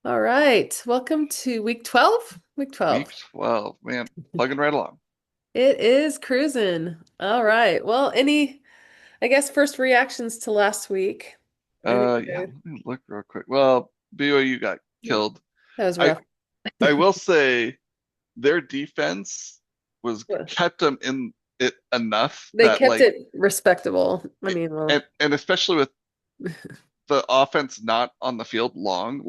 All right. Welcome to week 12. Week 12. Week 12, man, plugging right along. It is cruising. All right. Well, I guess, first reactions to last week. I think Yeah, let me look real quick. Well, BYU got killed. that was I rough. I will say their defense was Yeah. kept them in it enough They that kept it respectable. I it- mean, well, and especially with the offense not on the field long,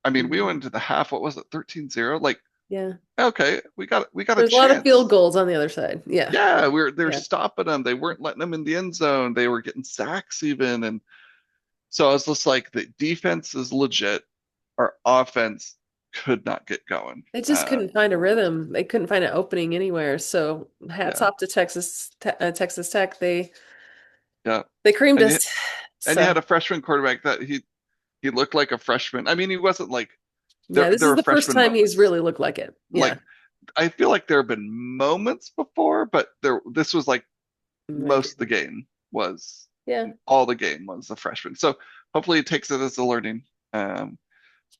I mean, we went mhm. into the half, what was it, 13-0? Like, Yeah. okay, we got a There's a lot of field chance. goals on the other side. Yeah. Yeah, they're Yeah. stopping them. They weren't letting them in the end zone. They were getting sacks even, and so I was just like, the defense is legit. Our offense could not get going. They just couldn't find a rhythm. They couldn't find an opening anywhere. So hats Yeah, off to Texas Tech. yeah. They creamed And you, us. and you So had a freshman quarterback that he looked like a freshman. I mean, he wasn't like yeah, there this there is were the first freshman time he's moments. really looked like it. Yeah. Like I feel like there have been moments before, but this was like Like most of the game was yeah. all the game was a freshman. So hopefully he takes it as a learning. Um,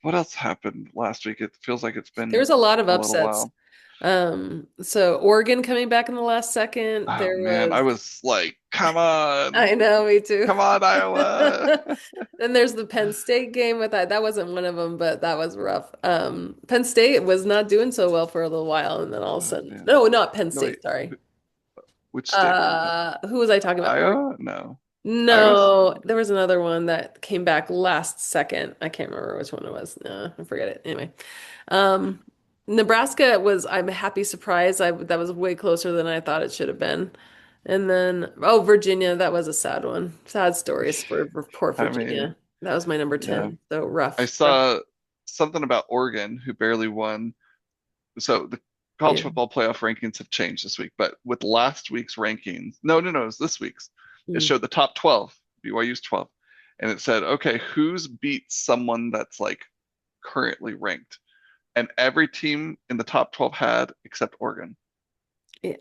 what else happened last week? It feels like it's There been was a lot of a little upsets. while. So Oregon coming back in the last second. Oh There man, I was, was like, come on, I know, me too. come on, Iowa. Then there's the Penn State game with that. That wasn't one of them, but that was rough. Penn State was not doing so well for a little while, and then all of a Oh sudden, man. no, not Penn No wait, State, sorry. which state were you talking? Who was I talking about? Iowa? No. Iowa's No, there was another one that came back last second. I can't remember which one it was. No, I forget it. Anyway, um, Nebraska was, I'm a happy surprise. That was way closer than I thought it should have been. And then, oh, Virginia, that was a sad one. Sad stories for poor I mean, Virginia. That was my number yeah. 10. So I rough, rough. saw something about Oregon who barely won. So the college Yeah. football playoff rankings have changed this week, but with last week's rankings, no, it was this week's. It Mm. showed the top 12, BYU's 12, and it said, okay, who's beat someone that's like currently ranked? And every team in the top 12 had except Oregon. Yeah.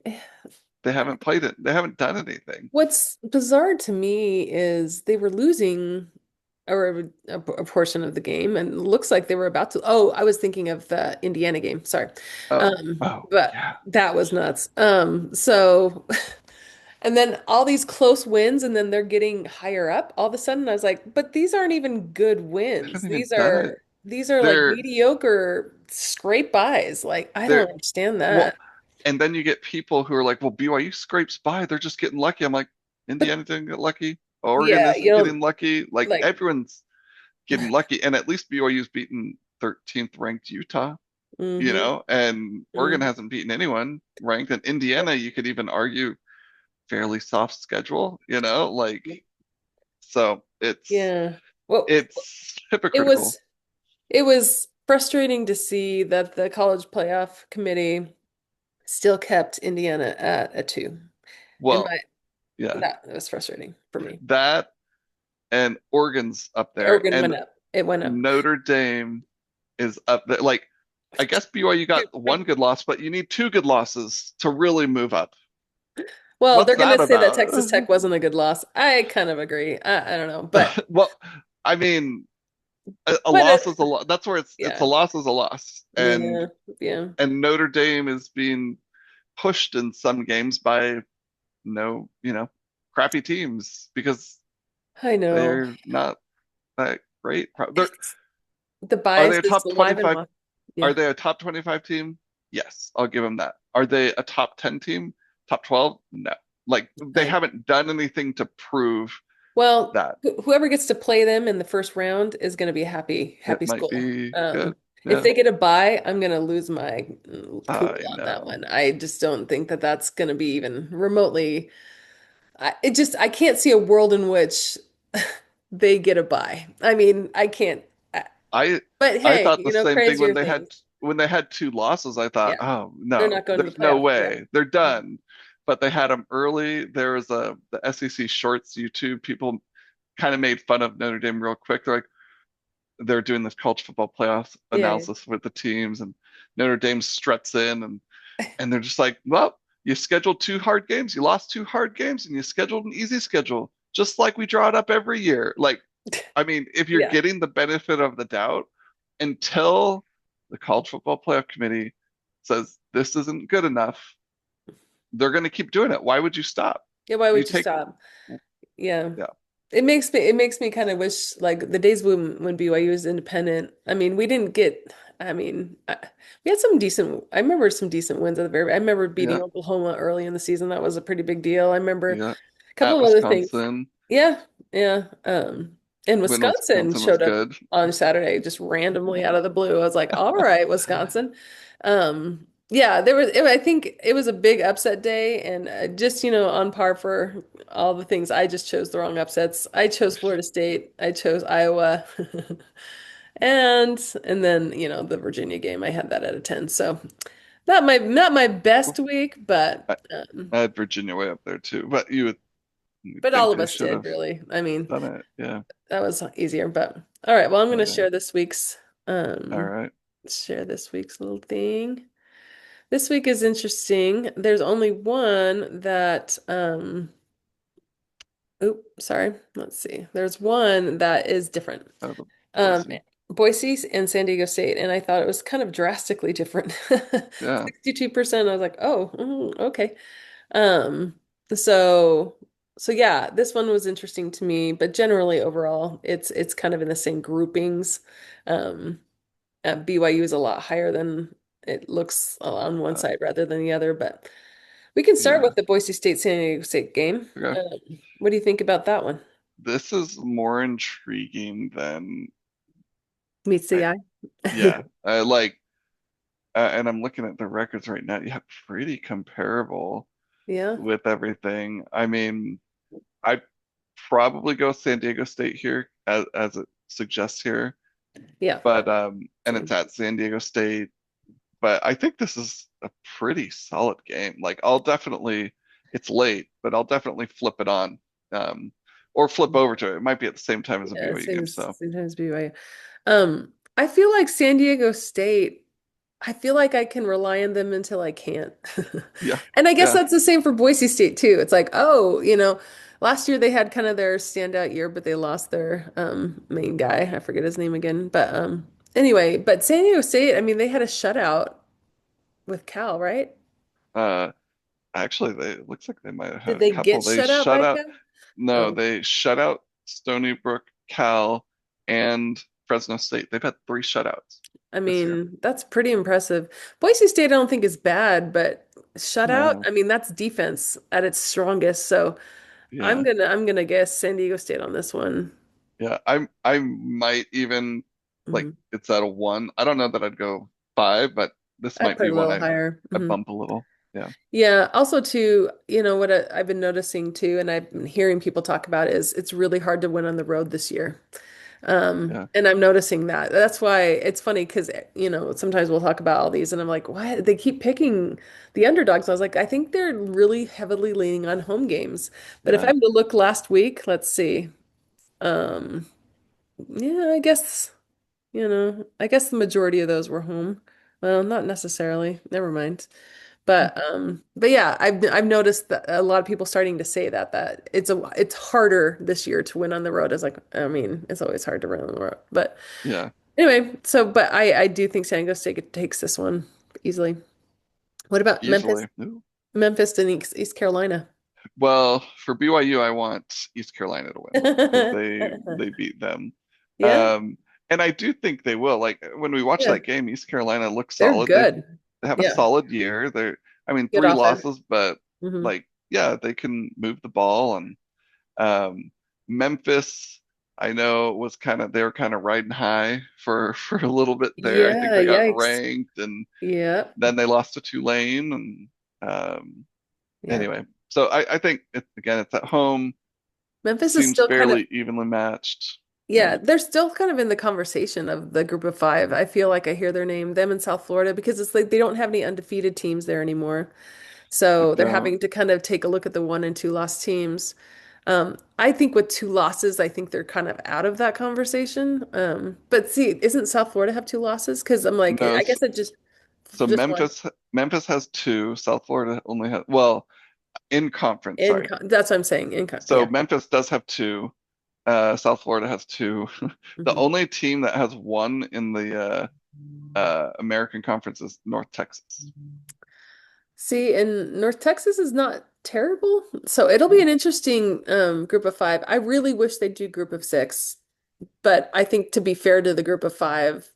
They haven't played it. They haven't done anything. What's bizarre to me is they were losing a portion of the game, and it looks like they were about to. Oh, I was thinking of the Indiana game. Sorry, Oh, but yeah. that was nuts. So, and then all these close wins, and then they're getting higher up. All of a sudden, I was like, but these aren't even good They wins. haven't even done it. These are like They're mediocre scrape bys. Like I they're don't understand well, that. and then you get people who are like, well, BYU scrapes by. They're just getting lucky. I'm like, But Indiana didn't get lucky. Oregon yeah, you isn't don't getting lucky. Like like. everyone's getting lucky. And at least BYU's beaten 13th ranked Utah, Hmm. and Oregon hasn't beaten anyone ranked. And Indiana, you could even argue fairly soft schedule, like so Yeah. Well, it's it hypocritical. was it was frustrating to see that the college playoff committee still kept Indiana at a two. In Well, my yeah, That was frustrating for me. that and Oregon's up there, Oregon went and up. It went up. Notre Dame is up there. Like, I guess BYU got one good loss, but you need two good losses to really move up. Well, What's they're going to that say that about? Texas Tech wasn't a good loss. I kind of agree. I don't know, but Well, I mean, a but loss is a loss. That's where it's a yeah, loss is a loss, and yeah, yeah. and Notre Dame is being pushed in some games by no, crappy teams because I know. they're not that great. The Are they bias a is top alive and 25? well. Are Yeah. they a top 25 team? Yes, I'll give them that. Are they a top 10 team? Top 12? No. Like they I haven't done anything to prove Well, that. whoever gets to play them in the first round is going to be happy, It happy might school. be good. If Yeah, they get a bye, I'm going to lose my cool I on that know. one. I just don't think that that's going to be even remotely. I can't see a world in which they get a bye. I mean, I can't. I- I But I hey, thought the same thing crazier things. when they had two losses. I thought, Yeah, oh they're no, not going to the there's no playoff. Yeah. way they're done. But they had them early. There was the SEC Shorts YouTube people kind of made fun of Notre Dame real quick. They're doing this college football playoff Yeah. analysis with the teams, and Notre Dame struts in, and they're just like, well, you scheduled two hard games, you lost two hard games, and you scheduled an easy schedule, just like we draw it up every year. Like, I mean, if you're Yeah. getting the benefit of the doubt, until the college football playoff committee says this isn't good enough, they're going to keep doing it. Why would you stop? Yeah, why You would you take, stop? Yeah. yeah, It makes me kind of wish like the days when BYU was independent. I mean, we didn't get I mean, we had some decent I remember some decent wins at the very I remember beating yeah, Oklahoma early in the season. That was a pretty big deal. I remember yeah. a couple At of other things. Wisconsin, Yeah. Yeah. And when Wisconsin Wisconsin was showed up good. on Saturday just randomly out of the blue. I was like, "All right, Wisconsin." Yeah, I think it was a big upset day and just, on par for all the things. I just chose the wrong upsets. I chose Florida State. I chose Iowa. And then, the Virginia game, I had that at a 10. So not my best week, but I, I had Virginia way up there too, but you would all think of they us should did have really. I mean, done it. Yeah. that was easier, but all right, well, I'm going Oh to yeah. All um right. share this week's little thing. This week is interesting. There's only one that sorry. Let's see. There's one that is different. Out of the Um, Boise. Boise and San Diego State, and I thought it was kind of drastically different. Yeah. 62%. I was like, oh, okay. Um, so so yeah, this one was interesting to me, but generally overall, it's kind of in the same groupings. Um, BYU is a lot higher than it looks on one Uh, side rather than the other, but we can start yeah. with the Boise State San Diego State game. Okay. What do you think about that one? This is more intriguing than Meets the I, eye. yeah. I like, and I'm looking at the records right now. Yeah, pretty comparable Yeah. with everything. I mean, I'd probably go San Diego State here as it suggests here, Yeah. but and it's Same. at San Diego State. But I think this is a pretty solid game. Like I'll definitely, it's late, but I'll definitely flip it on, um, or flip over to it. It might be at the same time as a Yeah, BYU game. So sometimes BYU. I feel like San Diego State, I feel like I can rely on them until I can't. yeah, And I guess yeah, that's the same for Boise State too. It's like, oh, last year they had kind of their standout year, but they lost their main guy. I forget his name again. But anyway, but San Diego State, I mean, they had a shutout with Cal, right? uh, actually, it looks like they might have had Did a they couple. get They shut out shut by out, Cal? no, Oh. they shut out Stony Brook, Cal, and Fresno State. They've had three shutouts I this year. mean, that's pretty impressive. Boise State, I don't think is bad, but shutout, No, I mean, that's defense at its strongest. So I'm yeah, gonna I'm gonna guess San Diego State on this one. yeah. I might even like Mhm. it's at a one. I don't know that I'd go five, but this I'd might put be it a one little I higher. I Mhm. bump a little. Yeah, Yeah. Also, too, what I've been noticing too, and I've been hearing people talk about is it's really hard to win on the road this year. yeah, And I'm noticing that. That's why it's funny because, sometimes we'll talk about all these and I'm like, what? They keep picking the underdogs. I was like, I think they're really heavily leaning on home games. But if yeah. I'm to look last week, let's see. Um, yeah, I guess the majority of those were home. Well, not necessarily. Never mind. But yeah, I've noticed that a lot of people starting to say that it's harder this year to win on the road. It's like, I mean, it's always hard to win on the road. But Yeah, anyway, but I do think San Diego State takes this one easily. What about Memphis? easily. Ooh. Memphis and East Carolina. Well, for BYU, I want East Carolina to win because they beat them. Yeah, Um, and I do think they will. Like when we watch yeah, that game, East Carolina looks they're solid. good. They have a Yeah, solid year. I mean, good three offense. losses, but Hmm. like, yeah, they can move the ball. And um, Memphis, I know they were kind of riding high for a little bit there. I think Yeah, they got yikes. ranked, and Yeah, then they lost to Tulane, and yeah. anyway. So I think again, it's at home. Memphis is Seems still kind of fairly evenly matched. Yeah, Yeah, they're still kind of in the conversation of the group of five. I feel like I hear their name, them in South Florida, because it's like they don't have any undefeated teams there anymore. they So they're don't. having to kind of take a look at the one and two lost teams. I think with two losses, I think they're kind of out of that conversation. But see, isn't South Florida have two losses? Because I'm like, No, I guess it just so just one Memphis has two. South Florida only has, well, in conference, sorry. that's what I'm saying. So Yeah, Memphis does have two. South Florida has two. The Mhm. only team that has one in the American Conference is North Texas. See, and North Texas is not terrible. So it'll be No. an interesting group of five. I really wish they'd do group of six, but I think to be fair to the group of five,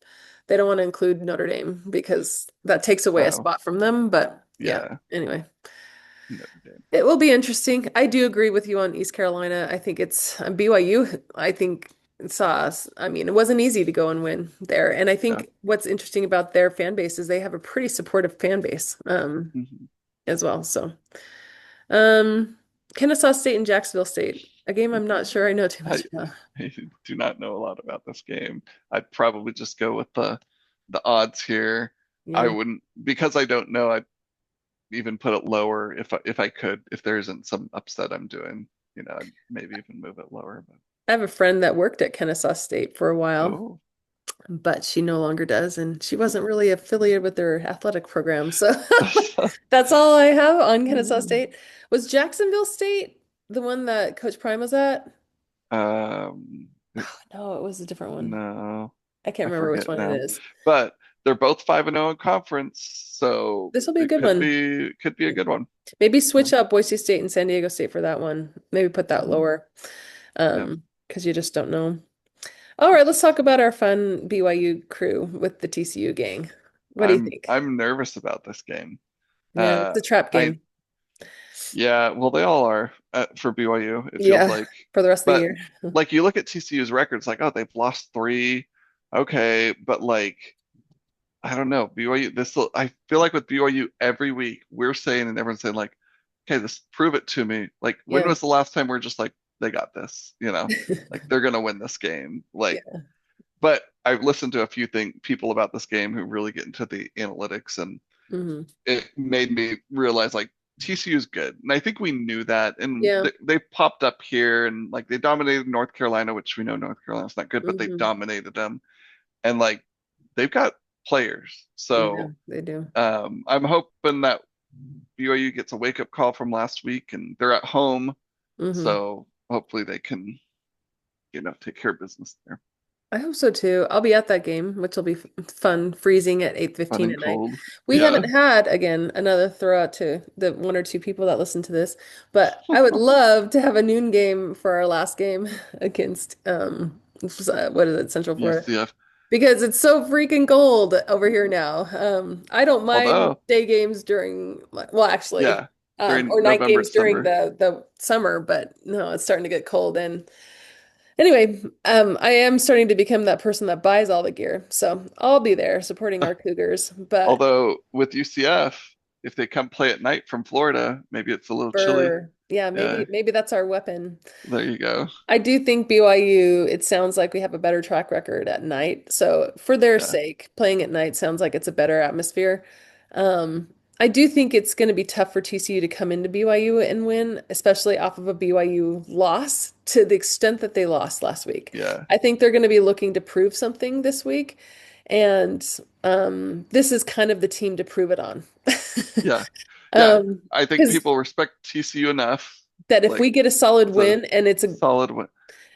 they don't want to include Notre Dame because that takes away a Oh, spot from them. But yeah, yeah. anyway, Notre Dame. it will be interesting. I do agree with you on East Carolina. I think it's BYU. I think saw us. I mean, it wasn't easy to go and win there. And I Yeah. think what's interesting about their fan base is they have a pretty supportive fan base Mhm. as well. So, um, Kennesaw State and Jacksonville State, a game I'm not sure I know too I, much about. I do not know a lot about this game. I'd probably just go with the odds here. I Yeah. wouldn't because I don't know. I'd even put it lower if I could. If there isn't some upset I'm doing, I'd maybe even move it lower. I have a friend that worked at Kennesaw State for a But while, oh, but she no longer does, and she wasn't really affiliated with their athletic program. So that's all I have on Kennesaw State. Was Jacksonville State the one that Coach Prime was at? um, No, it was a different one. no, I can't I remember which forget one it now. is. But they're both 5-0 in conference, so This will be a it good could one. be a good one. Maybe Yeah. switch up Boise State and San Diego State for that one. Maybe put that Mhm. lower. Yeah. Because you just don't know. All right, let's talk about our fun BYU crew with the TCU gang. What do you think? I'm nervous about this game. Yeah, it's Uh, a trap I game. Yeah, well, they all are for BYU, it feels Yeah, like. for the rest of the But year. like you look at TCU's records, like, oh, they've lost three. Okay, but like I don't know, BYU, I feel like with BYU every week we're saying and everyone's saying like, okay, this prove it to me. Like, when Yeah. was the last time we're just like, they got this, like they're gonna win this game. Like, Yeah. but I've listened to a few people about this game who really get into the analytics and Hmm. it made me realize like TCU is good. And I think we knew that. And Yeah. they popped up here and like they dominated North Carolina, which we know North Carolina's not good, but they Hmm. dominated them. And like they've got players. Yeah, So they do. I'm hoping that BYU gets a wake up call from last week and they're at home. Hmm. So hopefully they can, take care of business there. I hope so too. I'll be at that game, which will be fun, freezing at Fun 8:15 and at night. cold. We Yeah. haven't had, again, another throw out to the one or two people that listen to this, but I would love to have a noon game for our last game against what is it, Central Florida? UCF. Because it's so freaking cold over here now. I don't mind Although, day games during, well, actually, yeah, during or night November, games during December. the summer, but no, it's starting to get cold. And anyway, I am starting to become that person that buys all the gear, so I'll be there supporting our Cougars. But Although with UCF, if they come play at night from Florida, maybe it's a little chilly. yeah, Yeah, maybe that's our weapon. there you go. I do think BYU, it sounds like we have a better track record at night. So for their Yeah, sake, playing at night sounds like it's a better atmosphere. Um, I do think it's going to be tough for TCU to come into BYU and win, especially off of a BYU loss to the extent that they lost last week. yeah, I think they're going to be looking to prove something this week, and this is kind of the team to prove it on. yeah, yeah. Um, I think because people respect TCU enough, that if like we get a solid the win and it's a solid win.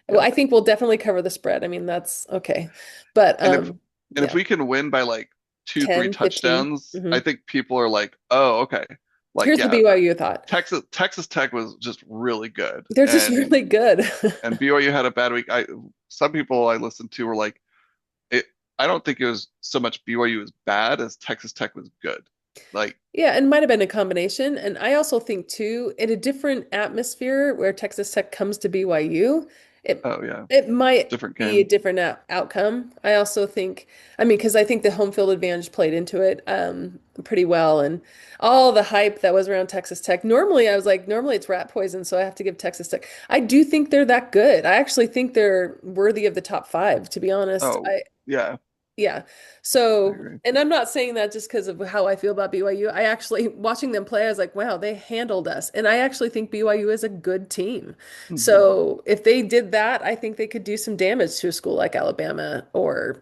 well, Yeah, I think we'll definitely cover the spread. I mean, that's okay. But and if and if yeah, we can win by like two, three 10, 15. touchdowns, I Hmm. think people are like, oh, okay, like Here's the yeah, BYU thought. Texas Tech was just really good, They're just and really good. BYU had a bad week. Some people I listened to were like it. I don't think it was so much BYU was bad as Texas Tech was good. Like, Yeah, and might have been a combination. And I also think too, in a different atmosphere where Texas Tech comes to BYU, it oh yeah, it might different be a game. different outcome. I also think, I mean, because I think the home field advantage played into it pretty well, and all the hype that was around Texas Tech. Normally, I was like, normally it's rat poison, so I have to give Texas Tech. I do think they're that good. I actually think they're worthy of the top five, to be honest. Oh yeah, Yeah. I So, agree. and I'm not saying that just because of how I feel about BYU. I actually, watching them play, I was like, wow, they handled us. And I actually think BYU is a good team. Hmm. So, if they did that, I think they could do some damage to a school like Alabama or,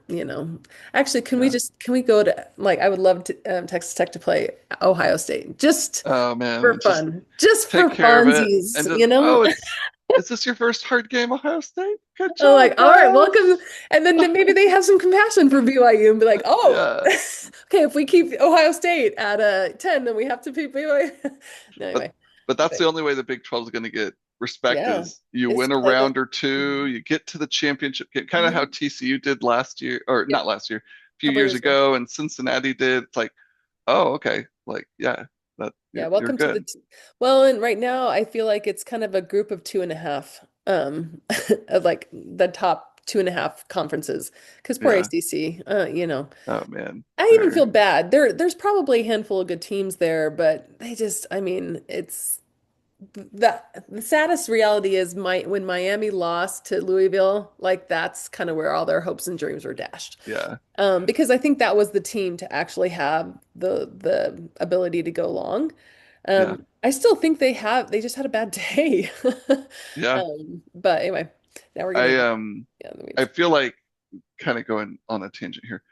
actually, Yeah. can we go to, like, I would love to, Texas Tech to play Ohio State just Oh man, for and just fun, just take for care of it funsies, and just oh, is this your first hard game, Ohio State? Good I'm job, like, all right, welcome. guys. And then maybe they have some compassion for BYU and be like, oh, Yeah, okay, if we keep Ohio State at 10, then we have to beat BYU. No, but anyway, that's but the only way the Big 12 is going to get respect yeah, is you it's win a play the. round or two, Mhm. you get to the championship game, kind of how Mhm. TCU did last year, or Yep, not last year, a a few couple years years ago. ago, and Cincinnati did. It's like, oh, okay, like yeah, that Yeah, you're welcome to the good. t well, and right now I feel like it's kind of a group of two and a half, of like the top two and a half conferences. Because poor Yeah. ACC, Oh man, I even feel they're bad. There's probably a handful of good teams there, but they just, I mean, it's the saddest reality is when Miami lost to Louisville, like that's kind of where all their hopes and dreams were dashed. yeah, Because I think that was the team to actually have the ability to go long. yeah, I still think they just had a bad day. yeah. But anyway, now we're I getting um yeah, in the I weeds. feel like kind of going on a tangent here.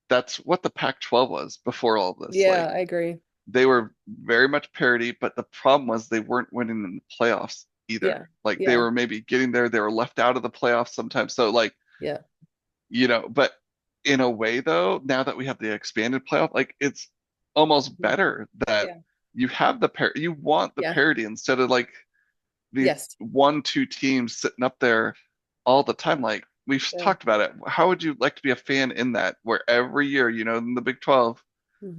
That's what the Pac-12 was before all this. Yeah, Like I agree. they were very much parity, but the problem was they weren't winning in the playoffs either. Yeah, Like they yeah, were maybe getting there, they were left out of the playoffs sometimes. So like, yeah. but in a way though, now that we have the expanded playoff, like it's almost Mhm. better that Yeah, you have you want the yeah, parity instead of like these yes. 1, 2 teams sitting up there all the time. Like we've Yeah. talked about it. How would you like to be a fan in that where every year, in the Big 12,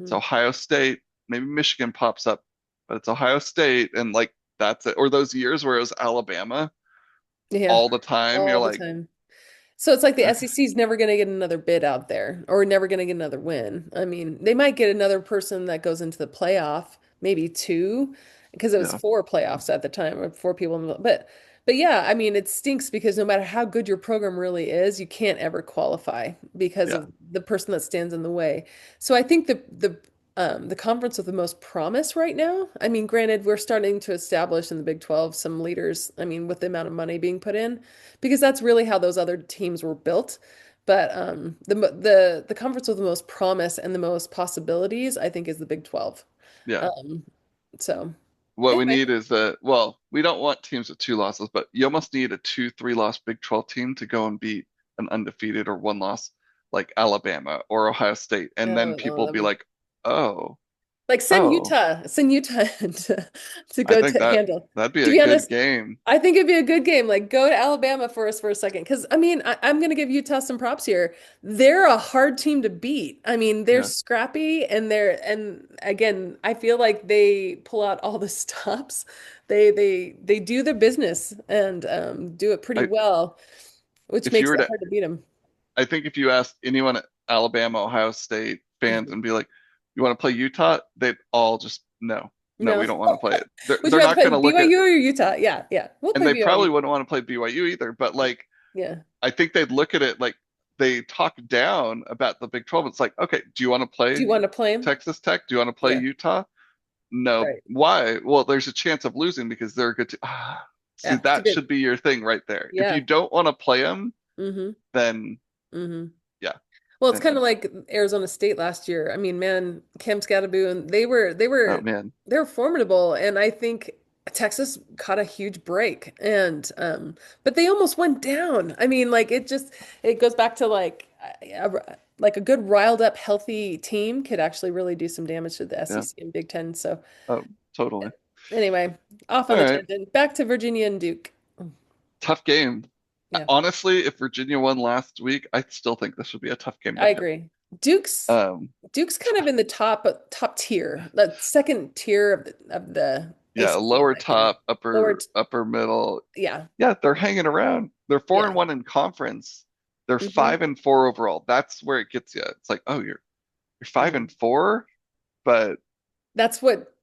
it's Hmm. Ohio State, maybe Michigan pops up, but it's Ohio State and like that's it. Or those years where it was Alabama Yeah, all the time, you're all the like, time. So it's like the okay, SEC is never going to get another bid out there or never going to get another win. I mean, they might get another person that goes into the playoff, maybe two, because it was yeah, four playoffs at the time or four people. But yeah, I mean, it stinks because no matter how good your program really is, you can't ever qualify because yeah, of the person that stands in the way. So I think the conference with the most promise right now. I mean, granted, we're starting to establish in the Big 12 some leaders. I mean, with the amount of money being put in because that's really how those other teams were built. But the conference with the most promise and the most possibilities, I think, is the Big 12. yeah. Um, so What we anyway, need is we don't want teams with 2 losses, but you almost need a 2, 3 loss Big 12 team to go and beat an undefeated or 1 loss like Alabama or Ohio State. And then oh, people will that'd be be like, oh, like oh, send Utah to I go think to handle. that'd be To a be good honest, game. I think it'd be a good game. Like go to Alabama for us for a second. Because I mean, I'm gonna give Utah some props here. They're a hard team to beat. I mean, they're Yeah. scrappy and again, I feel like they pull out all the stops. They do their business and do it pretty I well, which if you makes were it to hard to beat them. I think if you ask anyone at Alabama, Ohio State fans and be like, you want to play Utah? They'd all just no, no, we No. don't want to play it. They're Would you they're rather not play going to look at BYU or Utah? Yeah, yeah. We'll and play they probably BYU. wouldn't want to play BYU either, but like Yeah. I think they'd look at it like they talk down about the Big 12. It's like, okay, do you want to Do you play want to play him? Texas Tech? Do you want to play Yeah, Utah? No. right. Why? Well, there's a chance of losing because they're a good team. See, Yeah, too that good. should be your thing right there. If you Yeah. don't want to play them, Mm-hmm. then Mm-hmm. yeah. Well, it's kind Anyway, of like Arizona State last year. I mean, man, Cam Scatterbo and oh man, they were formidable, and I think Texas caught a huge break, and but they almost went down. I mean, like it goes back to like a good riled up, healthy team could actually really do some damage to the yeah. SEC and Big Ten. So Oh, totally. anyway, off All on the right. tangent. Back to Virginia and Duke. Tough game. Yeah, Honestly, if Virginia won last week, I still think this would be a tough game to I pick. agree. Duke's Um, Duke's kind of in the top tier, the second tier of the yeah, ACC, in lower my opinion. top, Lower, upper middle. yeah, Yeah, they're hanging around. They're four yeah. and one in conference. They're Hmm. 5-4 overall. That's where it gets you. It's like, oh, you're five Hmm. and four, but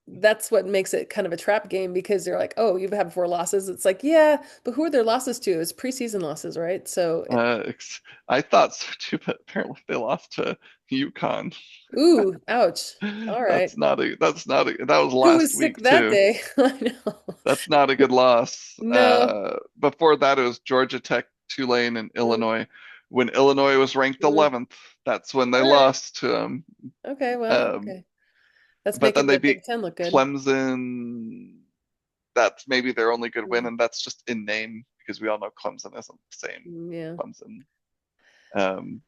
That's what makes it kind of a trap game because they're like, oh, you've had four losses. It's like, yeah, but who are their losses to? It's preseason losses, right? So, I thought so too, but apparently they lost to UConn. ooh, ouch. All right. That was Who last was sick week that too. day? I know. That's not a good loss. No. Before that, it was Georgia Tech, Tulane, and Mm, Illinois. When Illinois was ranked mm. 11th, that's when they All right. lost to them. Okay, well, Um, okay. That's but then making they the beat Big Ten look good. Clemson. that's maybe their only good win, Mm, and that's just in name because we all know Clemson isn't the same yeah. Clemson. Um,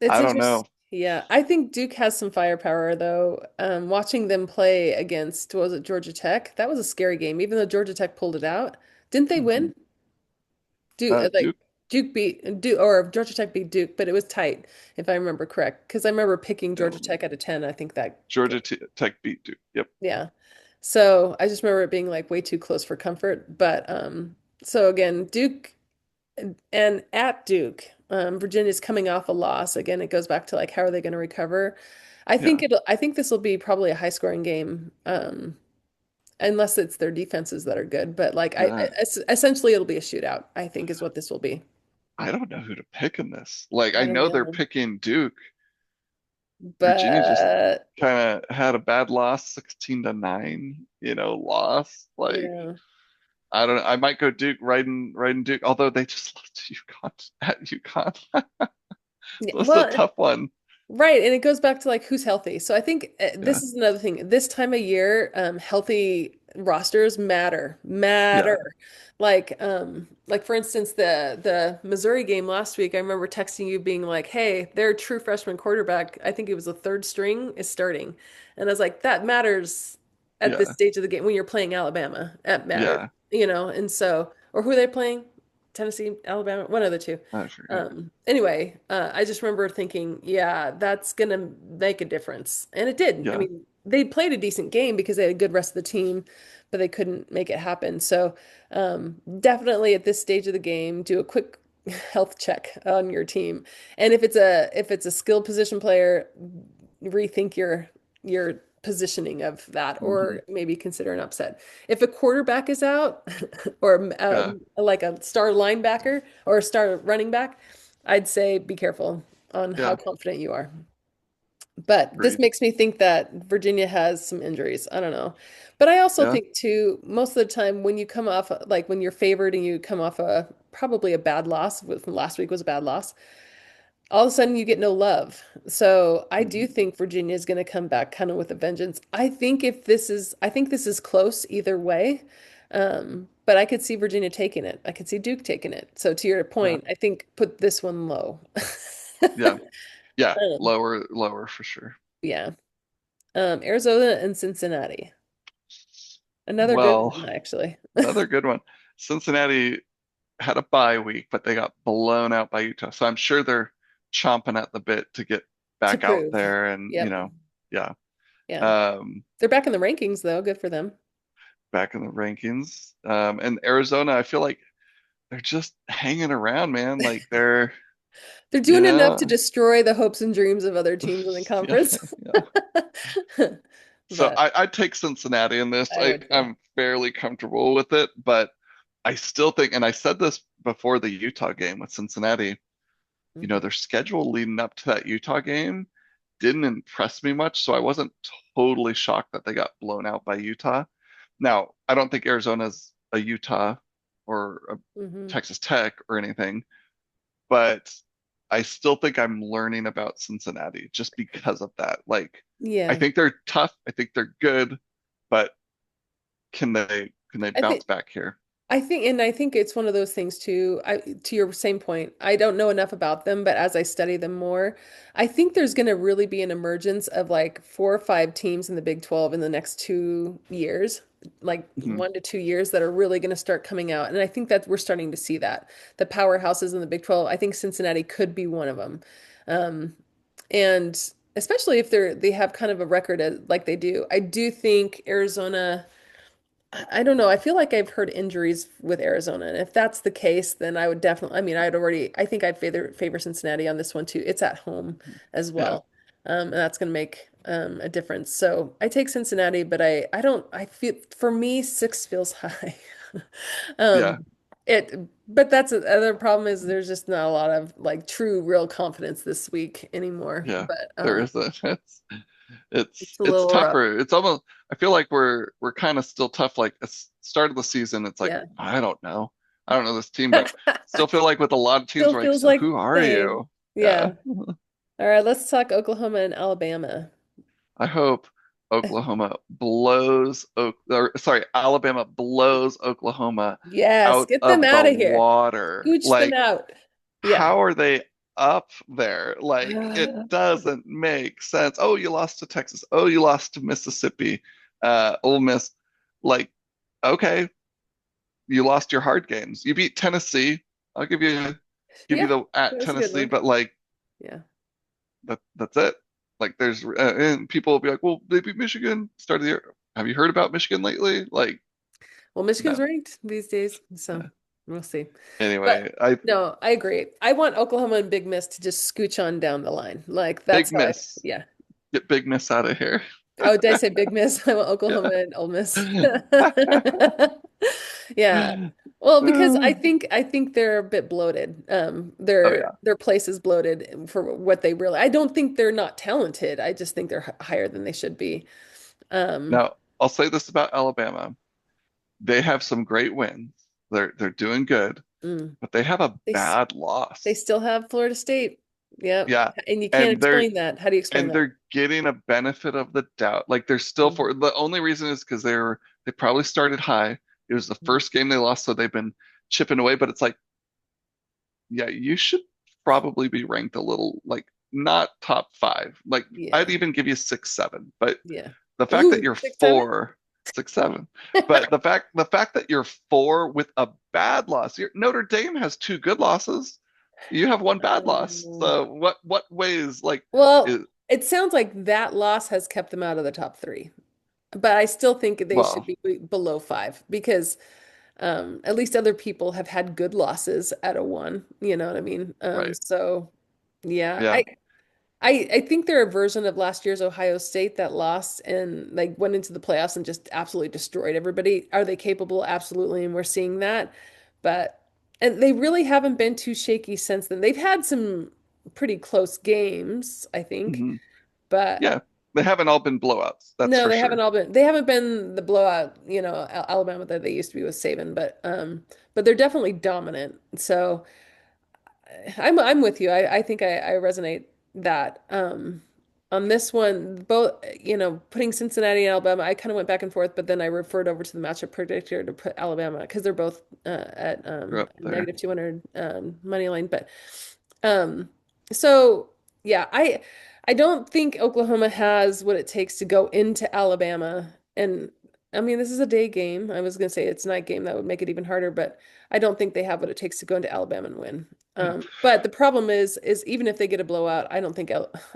It's I don't interesting. know. Yeah, I think Duke has some firepower though. Watching them play against, what was it, Georgia Tech? That was a scary game, even though Georgia Tech pulled it out. Didn't they Mhm. win? Duke, like Duke, Duke beat Duke, or Georgia Tech beat Duke, but it was tight, if I remember correct. Because I remember picking yeah, Georgia Tech out of 10. I think that Georgia game. T Tech beat Duke. Yep. Yeah. So I just remember it being like way too close for comfort. But so again, Duke and at Duke, Virginia's coming off a loss. Again, it goes back to like how are they going to recover? Yeah. I think this will be probably a high scoring game. Unless it's their defenses that are good. But like Yeah. essentially it'll be a shootout, I think is what this will be. I don't know who to pick in this. Like, I I don't know they're know. picking Duke. Virginia just But kind of had a bad loss, 16-9, loss. Like, yeah. I don't know. I might go Duke, riding Duke, although they just lost to UConn at UConn. Yeah. That's a Well, tough one. right, and it goes back to like who's healthy. So I think Yeah. this is another thing. This time of year, healthy rosters matter. Yeah. Like for instance, the Missouri game last week. I remember texting you being like, "Hey, their true freshman quarterback, I think it was the third string, is starting," and I was like, "That matters at this Yeah. stage of the game when you're playing Alabama. That matters, Yeah. And so, or who are they playing? Tennessee, Alabama, one of the two. I forget. Anyway, I just remember thinking, yeah, that's gonna make a difference. And it did. I Yeah. mean, they played a decent game because they had a good rest of the team, but they couldn't make it happen. So, definitely at this stage of the game, do a quick health check on your team. And if it's a skilled position player, rethink your positioning of that Hmm. or maybe consider an upset. If a quarterback is out or Yeah. like a star linebacker or a star running back, I'd say be careful on how Yeah. confident you are. But this Agreed. makes me think that Virginia has some injuries. I don't know. But I also Yeah. think too, most of the time when you come off like when you're favored and you come off a probably a bad loss, from last week was a bad loss, all of a sudden you get no love. So I do Mhm. think Virginia is going to come back kind of with a vengeance. I think this is close either way. But I could see Virginia taking it. I could see Duke taking it. So to your Yeah. point, I think put this one low. Yeah. Yeah. Um, Lower for sure. yeah. Arizona and Cincinnati. Another good Well, one, actually, another good one. Cincinnati had a bye week, but they got blown out by Utah. So I'm sure they're chomping at the bit to get to back out prove. there and, Yep. yeah. Yeah. Um, They're back in the rankings, though. Good for them. back in the rankings. And Arizona, I feel like they're just hanging around, man. Like they're, They're you doing enough to know, destroy the hopes and dreams of other teams in the yeah, conference. yeah. So But I'd take Cincinnati in this. I would too. I'm fairly comfortable with it, but I still think, and I said this before the Utah game with Cincinnati, Mhm. their schedule leading up to that Utah game didn't impress me much, so I wasn't totally shocked that they got blown out by Utah. Now, I don't think Arizona's a Utah or a Mhm. Texas Tech or anything, but I still think I'm learning about Cincinnati just because of that. Like, I Yeah. think they're tough, I think they're good, but can they I bounce think back here? and I think it's one of those things too. To your same point, I don't know enough about them, but as I study them more, I think there's going to really be an emergence of like 4 or 5 teams in the Big 12 in the next 2 years, like Mhm. 1 to 2 years that are really going to start coming out. And I think that we're starting to see that. The powerhouses in the Big 12, I think Cincinnati could be one of them. Um, and especially if they have kind of a record like they do. I do think Arizona I don't know. I feel like I've heard injuries with Arizona, and if that's the case, then I would definitely. I mean, I think I'd favor Cincinnati on this one too. It's at home as Yeah, well, and that's going to make a difference. So I take Cincinnati, but I don't. I feel for me 6 feels high. yeah, Um, but that's the other problem is there's just not a lot of like true, real confidence this week anymore. yeah. But There is a it's it's a it's little rough. tougher. It's almost I feel like we're kind of still tough. Like at start of the season, it's like Yeah. I don't know, this team, but still feel like with a lot of teams, Still we're like, feels so like who are same. you? Yeah, Yeah. All right, let's talk Oklahoma and Alabama. I hope. Oklahoma blows, or sorry, Alabama blows Oklahoma Yes, out get them of the out of here. water. Scooch them Like, out. Yeah. how are they up there? Like, it doesn't make sense. Oh, you lost to Texas. Oh, you lost to Mississippi, Ole Miss. Like, okay, you lost your hard games. You beat Tennessee. I'll give you Yeah, the that at was a good Tennessee, one. but like Yeah. that's it. Like there's and people will be like, well, they beat Michigan start of the year. Have you heard about Michigan lately? Like, Well, Michigan's no. ranked these days, so we'll see. But Anyway, I no, I agree. I want Oklahoma and Big Miss to just scooch on down the line. Like that's big how I, miss. yeah. Get Big Miss out of here. Oh, did I say Big Miss? I want Oklahoma Yeah. and Ole Miss. Yeah. Well, because I think they're a bit bloated. Oh Their yeah. their place is bloated for what they really. I don't think they're not talented. I just think they're higher than they should be. Um, Now, I'll say this about Alabama. They have some great wins. They're doing good, mm. but they have a They s- bad they loss. still have Florida State. Yep. Yeah. And you can't And they're explain that. How do you explain and that? they're getting a benefit of the doubt. Like they're still Mm, for the only reason is because they probably started high. It was the mm. first game they lost, so they've been chipping away. But it's like, yeah, you should probably be ranked a little like not top five. Like I'd Yeah. even give you 6, 7. But Yeah. the fact that Ooh, you're 6, 7? 4, 6, 7. But the fact that you're 4 with a bad loss, Notre Dame has 2 good losses. You have one bad loss. Um, So what ways like is well, it sounds like that loss has kept them out of the top three, but I still think they should well, be below five because at least other people have had good losses at a one. You know what I mean? right. So yeah, Yeah. I think they're a version of last year's Ohio State that lost and like went into the playoffs and just absolutely destroyed everybody. Are they capable? Absolutely, and we're seeing that. But and they really haven't been too shaky since then. They've had some pretty close games, I think, Hmm. but Yeah. They haven't all been blowouts, that's no, for they haven't sure. all been they haven't been the blowout, Alabama that they used to be with Saban, but they're definitely dominant. So I'm with you. I think I resonate that. On this one, both, putting Cincinnati and Alabama, I kind of went back and forth, but then I referred over to the matchup predictor to put Alabama because they're both at You're up there. negative 200 money line. But um, so yeah, I don't think Oklahoma has what it takes to go into Alabama. And I mean, this is a day game. I was gonna say it's a night game. That would make it even harder, but I don't think they have what it takes to go into Alabama and win. Yeah. But the problem is even if they get a blowout, I don't think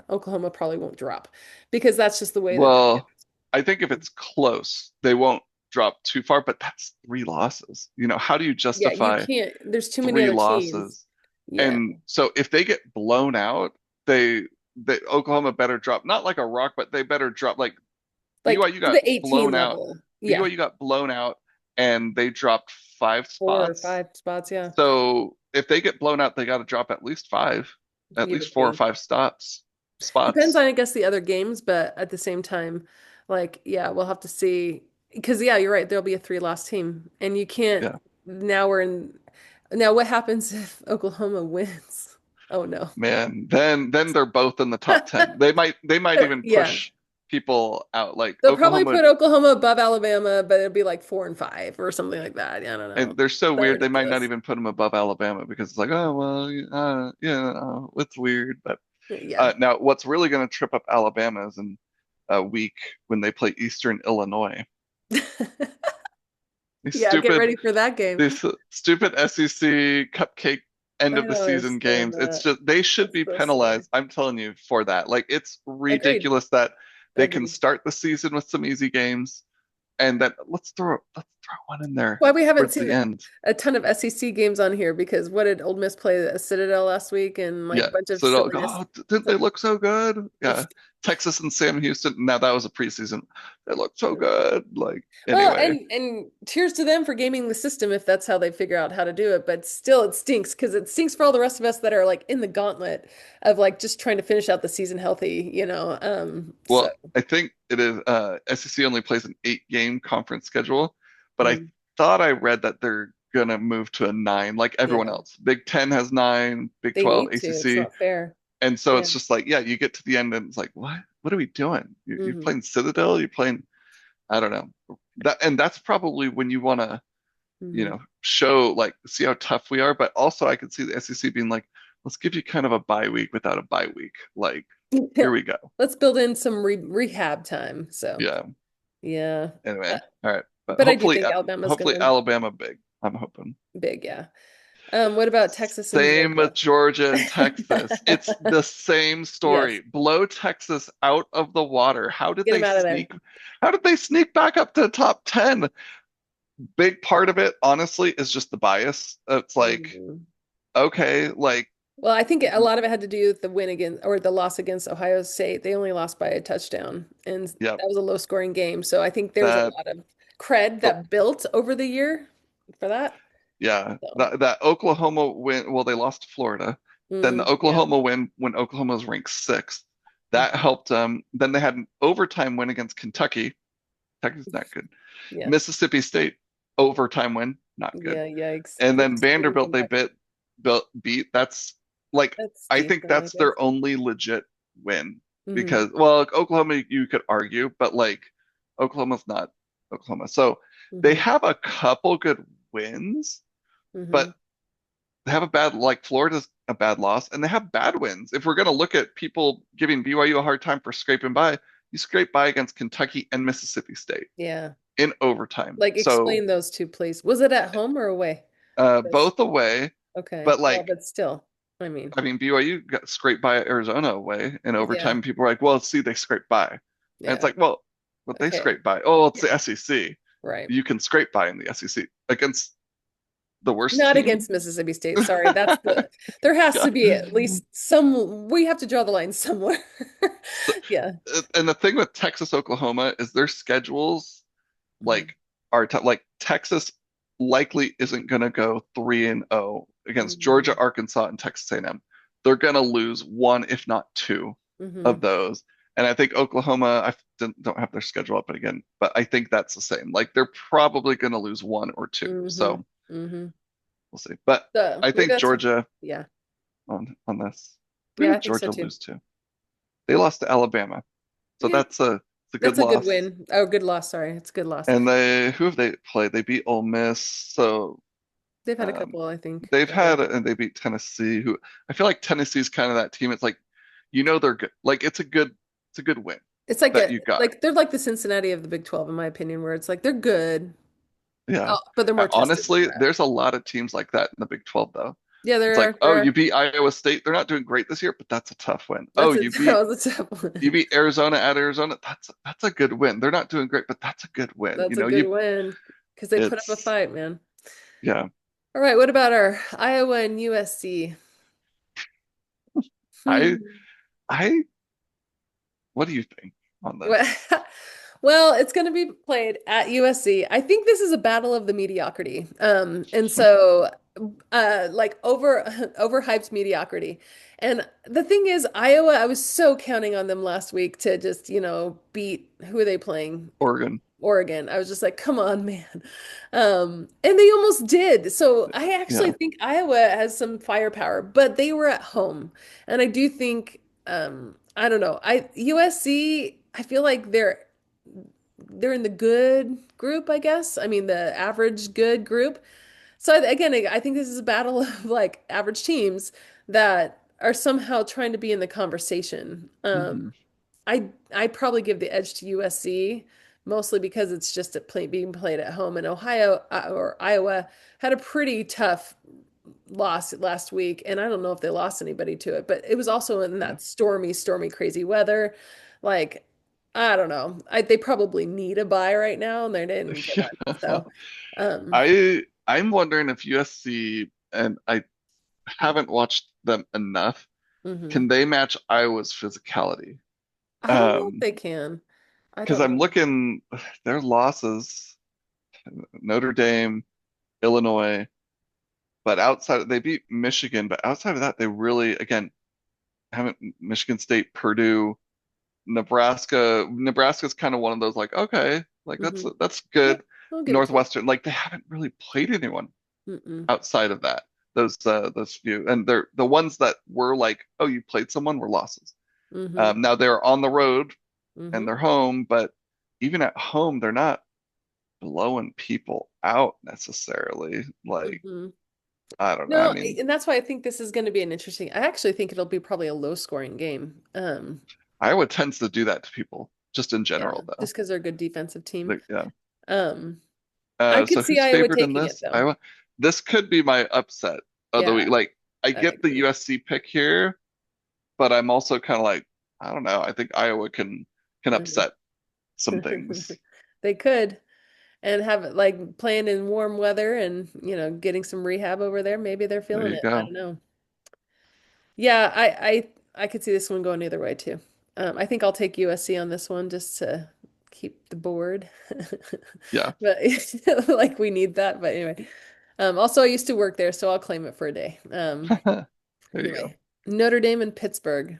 Oklahoma probably won't drop because that's just the way that. Well, I think if it's close, they won't drop too far, but that's 3 losses. How do you Yeah, you justify can't. There's too many three other teams. losses? Yeah, And so if they get blown out, they Oklahoma better drop, not like a rock, but they better drop like like BYU to got the 18 blown out. level. Yeah, BYU got blown out and they dropped five 4 or 5 spots. spots. Yeah, So if they get blown out, they got to drop at least five, at you least would four or think. five stops Depends spots. on, I guess, the other games, but at the same time, like, yeah, we'll have to see. Because, yeah, you're right. There'll be a three-loss team, and you can't. Yeah, Now we're in. Now, what happens if Oklahoma wins? Oh no. man. Then they're both in the top 10. They might even Yeah. push people out. Like They'll probably Oklahoma, put Oklahoma above Alabama, but it'll be like 4 and 5 or something like that. Yeah, I don't know. and they're so So weird. They might not ridiculous. even put them above Alabama because it's like, oh well, yeah, it's weird. But Yeah. now, what's really going to trip up Alabama is in a week when they play Eastern Illinois. These Yeah, get stupid ready for that game. these stupid SEC cupcake end I of the don't season understand games. It's that. just they should That's be so silly. penalized. I'm telling you for that. Like it's Agreed. ridiculous that they can Agreed. start the season with some easy games and then let's throw one in there Why we haven't towards seen the end. a ton of SEC games on here because what did Old Miss play a Citadel last week and like a Yeah. bunch of So they'll go, silliness. oh, didn't they So, look so good? Yeah. Texas and Sam Houston. Now that was a preseason. They looked so good. Like well, anyway. and cheers to them for gaming the system if that's how they figure out how to do it. But still, it stinks because it stinks for all the rest of us that are like in the gauntlet of like just trying to finish out the season healthy. So Well, I think it is SEC only plays an 8 game conference schedule, but I mm, thought I read that they're gonna move to a 9 like everyone yeah, else. Big Ten has 9, Big they 12, need to. It's ACC. not fair. And so Yeah. it's just like, yeah, you get to the end and it's like, what? what are we doing? You're Hmm. playing Citadel, you're playing, I don't know. And that's probably when you want to, Hmm. show like see how tough we are, but also I could see the SEC being like, let's give you kind of a bye week without a bye week. Like, here we go. Let's build in some rehab time. So, Yeah. yeah. Uh, Anyway, all right. But but I do think Alabama's going hopefully to Alabama big. I'm hoping. win big, yeah. What about Texas and Same with Georgia? Georgia and Texas. It's the same Yes, story. Blow Texas out of the water. get them out of there. How did they sneak back up to the top 10? Big part of it, honestly, is just the bias. It's like, Mhm. okay, like, Well, I think a lot of it had to do with the win against or the loss against Ohio State. They only lost by a touchdown, and yeah, that was a low-scoring game. So I think there was a that lot of cred the that built over the year for that. yeah, So, that Oklahoma win, well, they lost to Florida. Then the yeah. Oklahoma win when Oklahoma was ranked sixth. That helped them. Then they had an overtime win against Kentucky. Kentucky's not good. Yeah. Mississippi State overtime win, not good. Yeah, yikes. And then Mississippi didn't Vanderbilt come back. beat. That's like, That I stinks think though, I that's guess. their only legit win Hmm. because, well, like, Oklahoma you could argue, but like Oklahoma's not Oklahoma. So they Hmm. have a couple good wins, Hmm. but they have a bad, like, Florida's a bad loss, and they have bad wins. If we're going to look at people giving BYU a hard time for scraping by, you scrape by against Kentucky and Mississippi State Yeah. in overtime. Like So explain those two, please. Was it at home or away? Yes. both away, Okay. but Well, like, but still, I mean, I mean, BYU got scraped by Arizona away in yeah. overtime. People were like, well, see, they scraped by. And it's Yeah. like, well, what they Okay. scraped by? Oh, it's the SEC. Right. You can scrape by in the SEC against the worst Not team. against Mississippi State. Sorry. There has Yeah. to be at least we have to draw the line somewhere. Yeah. And the thing with Texas, Oklahoma is their schedules Mhm. like are like Texas likely isn't going to go 3-0 against Georgia, Mhm. Arkansas, and Texas A&M. They're going to lose one, if not two, of Mhm. those. And I think Oklahoma, I don't have their schedule up again, but I think that's the same. Like, they're probably going to lose one or two. Mhm. So Mhm. we'll see. But So I maybe think that's Georgia yeah. on this. Who Yeah, I did think so Georgia too. lose to? They lost to Alabama. So Okay. it's a good That's a good loss. win. Oh, good loss. Sorry. It's a good loss. And they who have they played? They beat Ole Miss. So They've had a um, couple, I think, they've that way. had and they beat Tennessee. Who I feel like Tennessee's kind of that team. It's like, they're good. Like, it's a good win It's like that you got. they're like the Cincinnati of the Big 12 in my opinion, where it's like they're good, Yeah. but they're more tested than Honestly, that. there's a lot of teams like that in the Big 12 though. Yeah, It's like, there oh, are. you beat Iowa State. They're not doing great this year, but that's a tough win. Oh, That's a that was a tough you one. beat Arizona at Arizona. That's a good win. They're not doing great, but that's a good win. That's a good win because they put up a It's fight, man. yeah. All right, what about our Iowa and USC? I Hmm. I what do you think on Well, this? well, it's going to be played at USC. I think this is a battle of the mediocrity. And so like overhyped mediocrity. And the thing is, Iowa, I was so counting on them last week to just, beat who are they playing? Oregon. Oregon. I was just like, come on, man. And they almost did. So I actually Yeah. think Iowa has some firepower, but they were at home. And I do think, I don't know. USC, I feel like they're in the good group, I guess. I mean, the average good group. So again, I think this is a battle of like average teams that are somehow trying to be in the conversation. Hmm. I probably give the edge to USC mostly because it's just being played at home. And Ohio or Iowa had a pretty tough loss last week, and I don't know if they lost anybody to it, but it was also in Yeah. that stormy, crazy weather. Like, I don't know. They probably need a buy right now, and they didn't get Yeah. one. So, um, I'm wondering if USC, and I haven't watched them enough, mhm. can they match Iowa's physicality? I don't know if they can. I Because don't I'm know. looking their losses, Notre Dame, Illinois, but they beat Michigan, but outside of that, they really, again, haven't Michigan State, Purdue, Nebraska. Nebraska's kind of one of those, like, okay, like Hmm. that's Yeah, good. I'll give it to you. Northwestern, like, they haven't really played anyone Mm-mm. outside of that. Those few, and they're the ones that were like, oh, you played someone, were losses. Mm-hmm. Now they're on the road and Mm-hmm. they're home, but even at home, they're not blowing people out necessarily. Like, Mm-hmm. I don't know. I No, mean, and that's why I think this is going to be an interesting. I actually think it'll be probably a low scoring game. Iowa tends to do that to people just in Yeah, general, though. just because they're a good defensive team. Like, yeah. Um, I could So see who's Iowa favored in taking it this? though. Iowa. This could be my upset of the week. Yeah, Like, I I get the agree. USC pick here, but I'm also kind of like, I don't know. I think Iowa can upset some things. They could and have it like playing in warm weather and getting some rehab over there. Maybe they're There feeling you it. I go. don't know. Yeah, I could see this one going either way too. I think I'll take USC on this one just to keep the board. Yeah. But like we need that. But anyway. Also I used to work there, so I'll claim it for a day. There you go. Anyway, Notre Dame and Pittsburgh.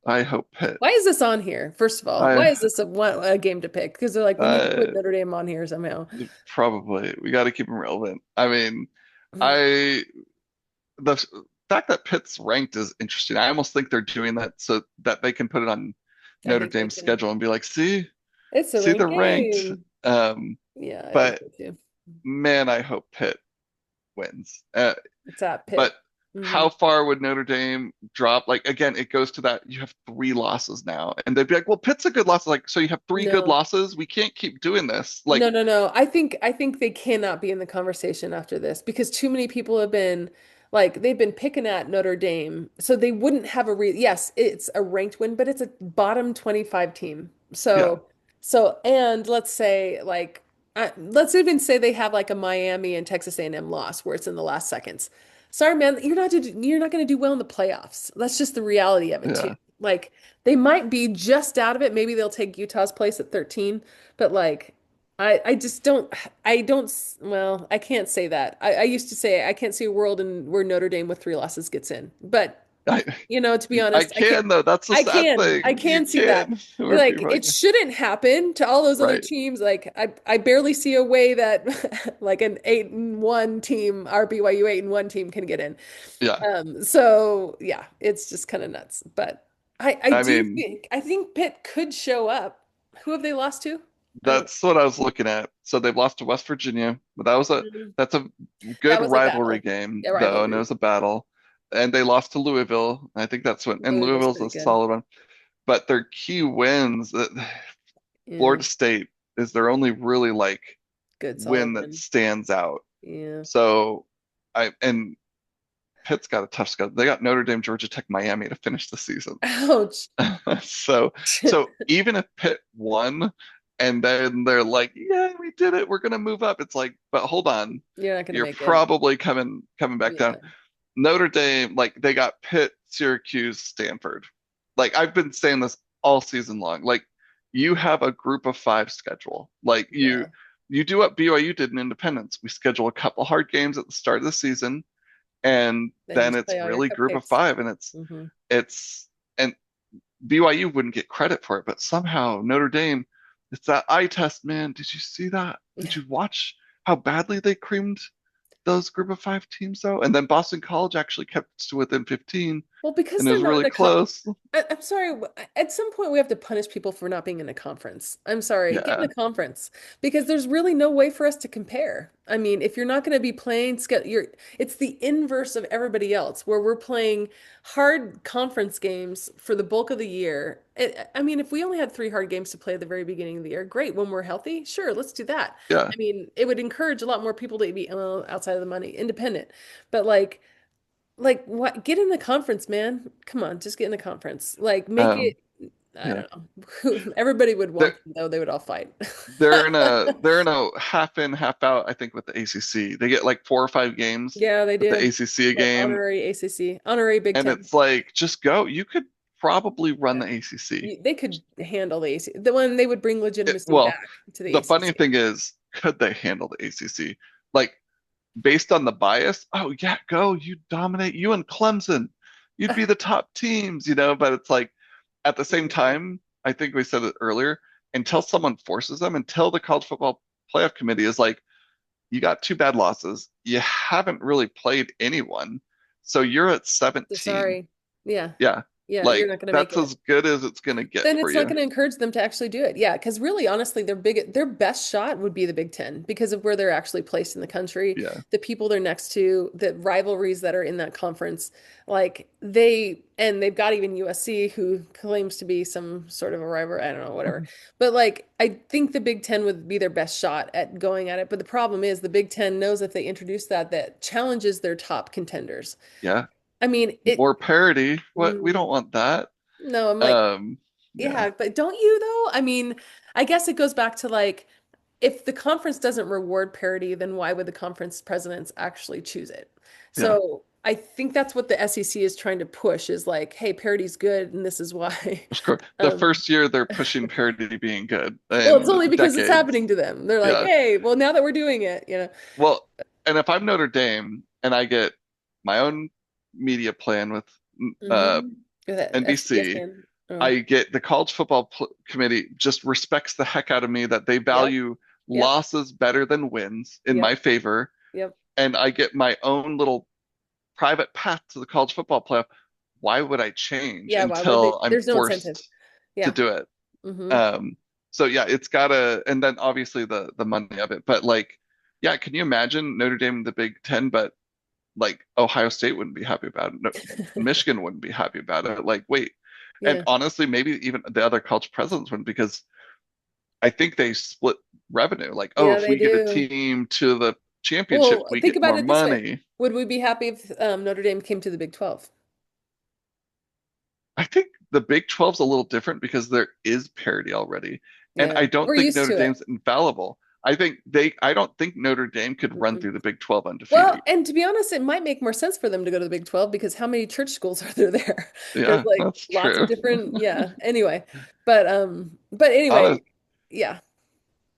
I hope Pitt. Why is this on here? First of all, why I is this a game to pick? Because they're like, we need to put uh Notre Dame on here somehow. probably we got to keep them relevant. I mean, Mm, I the fact that Pitt's ranked is interesting. I almost think they're doing that so that they can put it on I Notre think they Dame's can. schedule and be like, It's a see, ranked they're ranked. game. Yeah, I think But so too. man, I hope Pitt wins. It's at But Pitt. Hmm. how far would Notre Dame drop? Like again, it goes to that you have three losses now, and they'd be like, "Well, Pitt's a good loss." Like, so you have three good No. losses. We can't keep doing this. Like, No, no, no. I think they cannot be in the conversation after this because too many people have been like they've been picking at Notre Dame. So they wouldn't have a yes, it's a ranked win, but it's a bottom 25 team. yeah, So and let's say like let's even say they have like a Miami and Texas A&M loss where it's in the last seconds. Sorry, man, you're not going to do well in the playoffs. That's just the reality of it too. yeah. Like they might be just out of it. Maybe they'll take Utah's place at 13, but like I just don't well, I can't say that. I used to say I can't see a world in where Notre Dame with three losses gets in. But I to be I honest, can though. That's the sad I thing. You can see that. can. Where Like people are it like, shouldn't happen to all those other right? teams. Like I barely see a way that like an 8-1 team, our BYU 8-1 team can get in. Yeah. So yeah, it's just kind of nuts. But I I do mean, think I think Pitt could show up. Who have they lost to? I don't that's what I was looking at. So they've lost to West Virginia, but that's a good That was a rivalry battle. game Yeah, though, and it rivalry. was a battle. And they lost to Louisville. I think that's what, and Louisville's Louisville's pretty a good. solid one. But their key wins, Yeah, Florida State is their only really like good solid win that win. stands out. Yeah. So and Pitt's got a tough schedule. They got Notre Dame, Georgia Tech, Miami to finish the season. Ouch. So so even if Pitt won and then they're like, yeah, we did it, we're gonna move up. It's like, but hold on, You're not gonna you're make it. probably coming back down. Yeah. Notre Dame, like they got Pitt, Syracuse, Stanford. Like I've been saying this all season long. Like you have a group of five schedule. Like Yeah. you do what BYU did in Independence. We schedule a couple hard games at the start of the season, and Then you then just it's play all your really group of cupcakes. five, and Hmm. it's and BYU wouldn't get credit for it, but somehow Notre Dame, it's that eye test, man. Did you see that? Did you watch how badly they creamed those group of five teams though? And then Boston College actually kept to within 15 Well, because and it they're was not in really a con close. I'm sorry. At some point, we have to punish people for not being in a conference. I'm sorry. Get in Yeah, a conference because there's really no way for us to compare. I mean, if you're not going to be playing, it's the inverse of everybody else, where we're playing hard conference games for the bulk of the year. I mean, if we only had three hard games to play at the very beginning of the year, great. When we're healthy, sure, let's do that. yeah. I mean, it would encourage a lot more people to be outside of the money, independent. But like what? Get in the conference, man. Come on, just get in the conference. Like make Um, it. I yeah. don't know. Everybody would They're want them though. They would all fight. they're in a half in, half out, I think, with the ACC. They get like 4 or 5 games Yeah, they with the do. ACC Like game, honorary ACC, honorary Big and Ten. it's like just go. You could probably run Yeah. the ACC. They could handle the ACC. The one they would bring legitimacy Well, back to the the funny ACC. thing is, could they handle the ACC? Like based on the bias, oh yeah, go, you dominate, you and Clemson, you'd be the top teams, but it's like at the same Yeah. time, I think we said it earlier, until someone forces them, until the college football playoff committee is like, you got two bad losses, you haven't really played anyone, so you're at So 17. sorry. Yeah. Yeah. Yeah, you're Like not going to make that's it. as good as it's gonna get Then for it's not you. going to encourage them to actually do it. Yeah, because really, honestly, their best shot would be the Big Ten because of where they're actually placed in the country, Yeah. the people they're next to, the rivalries that are in that conference. And they've got even USC who claims to be some sort of a rival. I don't know, whatever. But like, I think the Big Ten would be their best shot at going at it. But the problem is the Big Ten knows if they introduce that challenges their top contenders. Yeah. I mean, More parity. What? We mm, don't want that. no, I'm like, Yeah. yeah, but don't you though? I mean, I guess it goes back to like, if the conference doesn't reward parity, then why would the conference presidents actually choose it? Yeah. So I think that's what the SEC is trying to push is like, hey, parity's good, and this is why. Of course. The Um, first year they're pushing parity being good well, it's in only because it's decades. happening to them. They're like, Yeah. hey, well, now that we're doing it, Well, and if I'm Notre Dame and I get my own media plan with uh, mm-hmm. That's NBC, ESPN. Oh, I get the college football committee just respects the heck out of me that they yep, value yep, losses better than wins in my yep, favor, yep. and I get my own little private path to the college football playoff. Why would I change Yeah, why would they? until I'm There's no incentive. forced to Yeah. do it? Mm-hmm. Um, so yeah, it's gotta, and then obviously the money of it. But like, yeah, can you imagine Notre Dame in the Big Ten, but like Ohio State wouldn't be happy about it. No, Michigan wouldn't be happy about it. Like, wait, and Yeah. honestly, maybe even the other college presidents wouldn't because I think they split revenue. Like, oh, Yeah, if they we get a do. team to the championship, Well, we think get about more it this way. money. Would we be happy if Notre Dame came to the Big 12? I think the Big 12's a little different because there is parity already. And Yeah. I don't We're think used Notre to it. Dame's infallible. I don't think Notre Dame could run Mm-mm. through the Big 12 Well, undefeated. and to be honest, it might make more sense for them to go to the Big 12 because how many church schools are there? There's Yeah, like that's lots of true. different, yeah. Anyway, but anyway, Honest, yeah.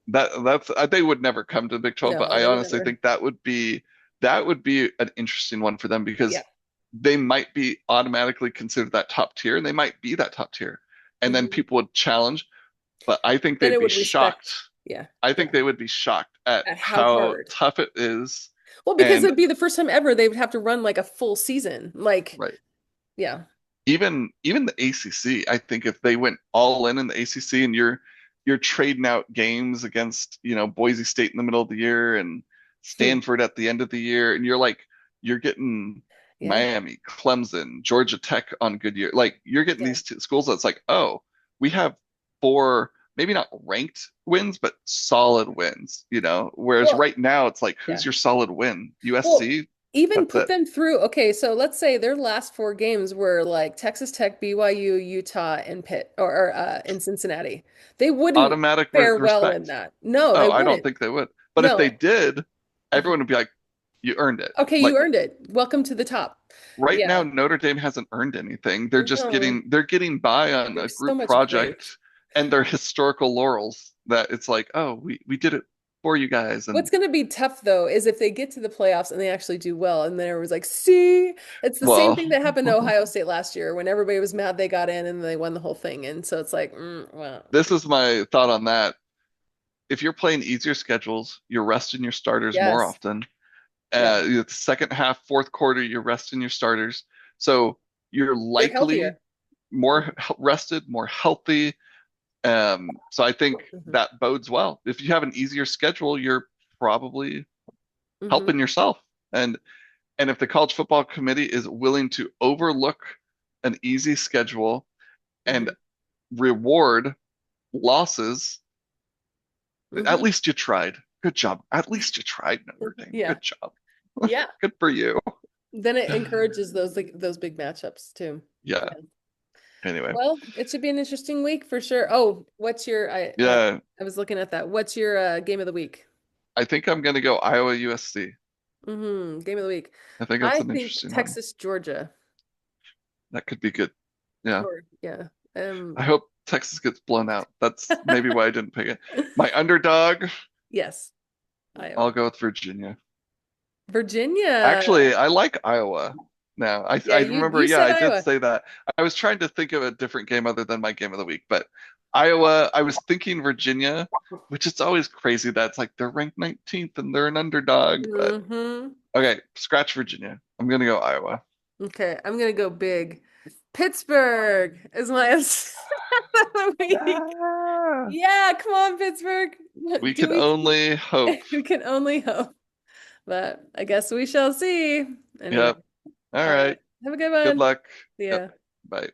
that's they would never come to the Big 12, but No, I they would honestly never. think that would be an interesting one for them Yeah. because they might be automatically considered that top tier and they might be that top tier. And then Hmm. people would challenge, but I think Then they'd it be would shocked. respect. Yeah. I Yeah. think they would be shocked at At how how hard. tough it is. Well, because it And would be the first time ever they would have to run like a full season. Like, right, yeah. even the ACC, I think if they went all in the ACC and you're trading out games against, Boise State in the middle of the year and Hmm. Stanford at the end of the year, and you're getting Yeah. Miami, Clemson, Georgia Tech on good year. Like you're getting Yeah. these schools that's like, oh, we have four, maybe not ranked wins, but solid wins. Whereas Well, right now it's like, who's yeah. your solid win? Well, USC? even That's put it. them through. Okay, so let's say their last four games were like Texas Tech, BYU, Utah, and Pitt, or in Cincinnati. They wouldn't Automatic fare well in respect. that. No, they Oh, I don't wouldn't. think they would. But if they No. did, Uh-huh. everyone would be like, you earned it. Okay, you Like earned it. Welcome to the top. right Yeah. now, Notre Dame hasn't earned anything. They're just No, getting by on a there's so group much growth. project and their historical laurels that it's like, oh, we did it for you guys. And What's going to be tough though is if they get to the playoffs and they actually do well, and then everyone's like, "See, it's the same well, thing that happened to Ohio State last year when everybody was mad they got in and they won the whole thing." And so it's like, well, this is my thought on that. If you're playing easier schedules, you're resting your starters more yes, often. yeah, The second half, fourth quarter, you're resting your starters. So you're they're likely healthier. more rested, more healthy. So I think Hmm. that bodes well. If you have an easier schedule, you're probably Hmm. helping yourself. And if the college football committee is willing to overlook an easy schedule and Hmm. reward losses, at Hmm. least you tried. Good job. At least you tried, Notre Dame. Yeah, Good job. yeah. Good for you. Then it encourages those like those big matchups too. Yeah. Yeah. Anyway, Well, it should be an interesting week for sure. Oh, what's your yeah, I was looking at that. What's your game of the week? I think I'm gonna go Iowa USC. Game of the week. I think that's I an think interesting one. Texas, Georgia. That could be good. Yeah. Or yeah. I hope Texas gets blown out. That's maybe why I didn't pick it. My underdog, Yes, I'll Iowa. go with Virginia. Virginia. Actually, I like Iowa now. I Yeah, I you remember, you yeah, said I did Iowa. say that. I was trying to think of a different game other than my game of the week, but Iowa, I was thinking Virginia, which it's always crazy that it's like they're ranked 19th and they're an underdog, but Hmm. okay, scratch Virginia. I'm gonna go Iowa. Okay, I'm gonna go big. Pittsburgh is my answer of the week. Ah, Yeah, come on, Pittsburgh. we Do can we? only hope. We can only hope, but I guess we shall see. Anyway, Yep. All all right. right. Have a good Good one. luck. See Yep. ya. Bye.